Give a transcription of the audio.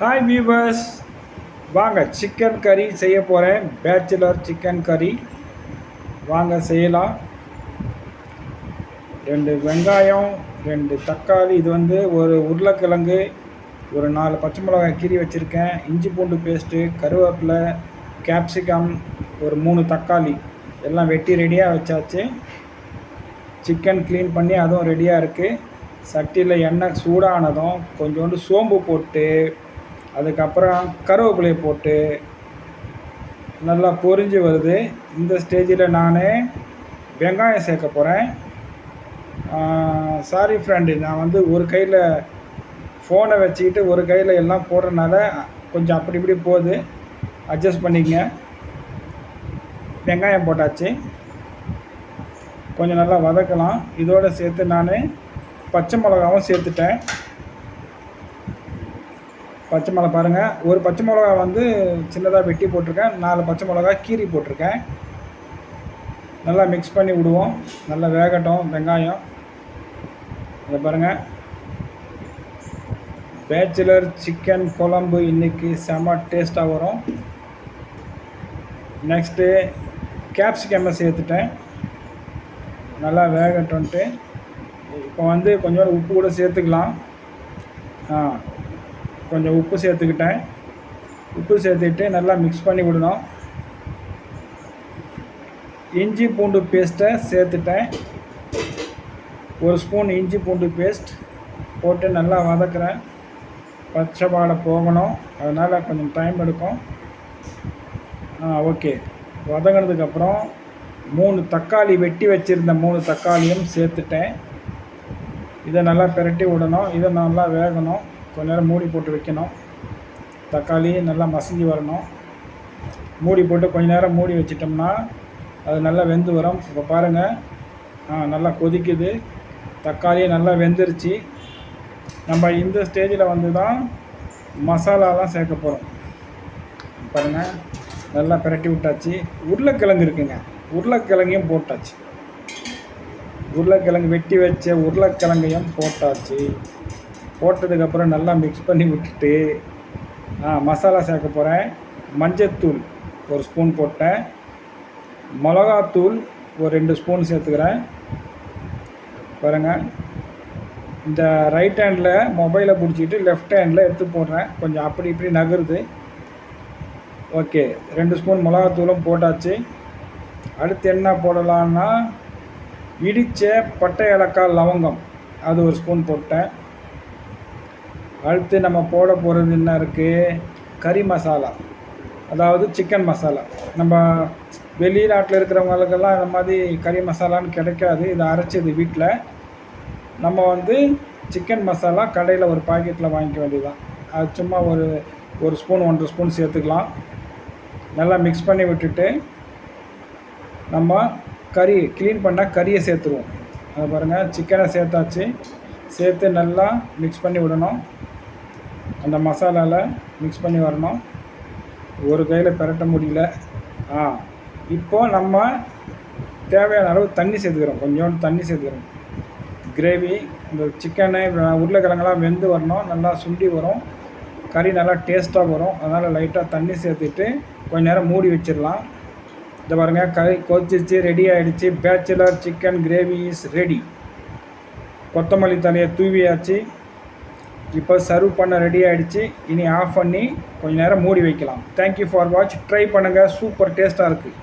Hi viewers, வாங்க chicken கறி செய்ய போகிறேன். பேச்சுலர் சிக்கன் கறி வாங்க செய்யலாம். 2 வெங்காயம், 2 தக்காளி, இது வந்து ஒரு உருளைக்கிழங்கு, ஒரு 4 பச்சை மிளகாய் கீரி வச்சுருக்கேன், இஞ்சி பூண்டு பேஸ்ட்டு, கருவேப்பிலை, கேப்சிகம், ஒரு 3 தக்காளி எல்லாம் வெட்டி ரெடியாக வச்சாச்சு. சிக்கன் க்ளீன் பண்ணி அதுவும் ரெடியாக இருக்குது. சட்டியில் எண்ணெய் சூடானதும் கொஞ்சோண்டு சோம்பு போட்டு, அதுக்கப்புறம் கருவேப்பிலையை போட்டு நல்லா பொரிஞ்சு வருது. இந்த ஸ்டேஜில் நான் வெங்காயம் சேர்க்க போகிறேன். சாரி ஃப்ரெண்டு, நான் வந்து ஒரு கையில் ஃபோனை வச்சுக்கிட்டு ஒரு கையில் எல்லாம் போடுறதுனால கொஞ்சம் அப்படி இப்படி போகுது, அட்ஜஸ்ட் பண்ணிக்கங்க. வெங்காயம் போட்டாச்சு, கொஞ்சம் நல்லா வதக்கலாம். இதோடு சேர்த்து நான் பச்சை மிளகாவும் சேர்த்துட்டேன். பச்சை மிளகா பாருங்கள், ஒரு பச்சை மிளகா வந்து சின்னதாக வெட்டி போட்டிருக்கேன், 4 பச்சை மிளகா கீரி போட்டிருக்கேன். நல்லா மிக்ஸ் பண்ணி விடுவோம், நல்லா வேகட்டும் வெங்காயம். இதை பாருங்கள், பேச்சுலர் சிக்கன் குழம்பு இன்றைக்கி செம்ம டேஸ்ட்டாக வரும். நெக்ஸ்ட்டு கேப்சிகம்மை சேர்த்துட்டேன், நல்லா வேகட்டும்ன்ட்டு. இப்போ வந்து கொஞ்சம் உப்பு கூட சேர்த்துக்கலாம். கொஞ்சம் உப்பு சேர்த்துக்கிட்டேன். உப்பு சேர்த்துக்கிட்டு நல்லா மிக்ஸ் பண்ணி விடணும். இஞ்சி பூண்டு பேஸ்ட்டை சேர்த்துட்டேன், 1 ஸ்பூன் இஞ்சி பூண்டு பேஸ்ட் போட்டு நல்லா வதக்குறேன். பச்சை வாடை போகணும், அதனால் கொஞ்சம் டைம் எடுக்கும். ஓகே, வதங்கினதுக்கப்புறம் 3 தக்காளி வெட்டி வச்சுருந்த 3 தக்காளியும் சேர்த்துட்டேன். இதை நல்லா பிரட்டி விடணும், இதை நல்லா வேகணும். கொஞ்ச நேரம் மூடி போட்டு வைக்கணும். தக்காளி நல்லா மசிஞ்சு வரணும். மூடி போட்டு கொஞ்ச நேரம் மூடி வச்சிட்டோம்னா அது நல்லா வெந்து வரும். இப்போ பாருங்கள், நல்லா கொதிக்குது, தக்காளி நல்லா வெந்துருச்சு. நம்ம இந்த ஸ்டேஜில் வந்து தான் மசாலாலாம் சேர்க்க போகிறோம். பாருங்கள், நல்லா பிரட்டி விட்டாச்சு. உருளைக்கிழங்கு இருக்குங்க, உருளைக்கிழங்கையும் போட்டாச்சு. உருளைக்கிழங்கு வெட்டி வச்ச உருளைக்கிழங்கையும் போட்டாச்சு. போட்டதுக்கப்புறம் நல்லா மிக்ஸ் பண்ணி விட்டுட்டு மசாலா சேர்க்க போகிறேன். மஞ்சத்தூள் 1 ஸ்பூன் போட்டேன், மிளகாத்தூள் ஒரு 2 ஸ்பூன் சேர்த்துக்கிறேன். பாருங்கள், இந்த ரைட் ஹேண்டில் மொபைலை பிடிச்சிக்கிட்டு லெஃப்ட் ஹேண்டில் எடுத்து போடுறேன், கொஞ்சம் அப்படி இப்படி நகருது. ஓகே, 2 ஸ்பூன் மிளகாத்தூளும் போட்டாச்சு. அடுத்து என்ன போடலான்னா, இடித்த பட்டை ஏலக்காய் லவங்கம் அது 1 ஸ்பூன் போட்டேன். அடுத்து நம்ம போட போகிறது என்ன இருக்குது, கறி மசாலா, அதாவது சிக்கன் மசாலா. நம்ம வெளிநாட்டில் இருக்கிறவங்களுக்கெல்லாம் இந்த மாதிரி கறி மசாலான்னு கிடைக்காது, இது அரைச்சது வீட்டில். நம்ம வந்து சிக்கன் மசாலா கடையில் ஒரு பாக்கெட்டில் வாங்கிக்க வேண்டியதுதான். அது சும்மா ஒரு ஸ்பூன் 1.5 ஸ்பூன் சேர்த்துக்கலாம். நல்லா மிக்ஸ் பண்ணி விட்டுட்டு நம்ம கறி க்ளீன் பண்ணால் கறியை சேர்த்துருவோம். அதை பாருங்கள், சிக்கனை சேர்த்தாச்சு. சேர்த்து நல்லா மிக்ஸ் பண்ணி விடணும். அந்த மசாலாவில் மிக்ஸ் பண்ணி வரணும். ஒரு கையில் பிரட்ட முடியல. இப்போது நம்ம தேவையான அளவு தண்ணி சேர்த்துக்கிறோம், கொஞ்சோண்டு தண்ணி சேர்த்துக்கிறோம். கிரேவி, இந்த சிக்கனு உருளைக்கிழங்கெல்லாம் வெந்து வரணும், நல்லா சுண்டி வரும், கறி நல்லா டேஸ்ட்டாக வரும். அதனால் லைட்டாக தண்ணி சேர்த்துட்டு கொஞ்சம் நேரம் மூடி வச்சிடலாம். இதை பாருங்கள், கறி கொதிச்சிச்சு, ரெடி ஆகிடுச்சு. Bachelor chicken gravy is ready. கொத்தமல்லி தலையை தூவியாச்சு. இப்போ சர்வ் பண்ண ரெடி ஆகிடுச்சு. இனி ஆஃப் பண்ணி கொஞ்சம் நேரம் மூடி வைக்கலாம். Thank you for watch. ட்ரை பண்ணுங்கள், சூப்பர் டேஸ்ட்டாக இருக்குது.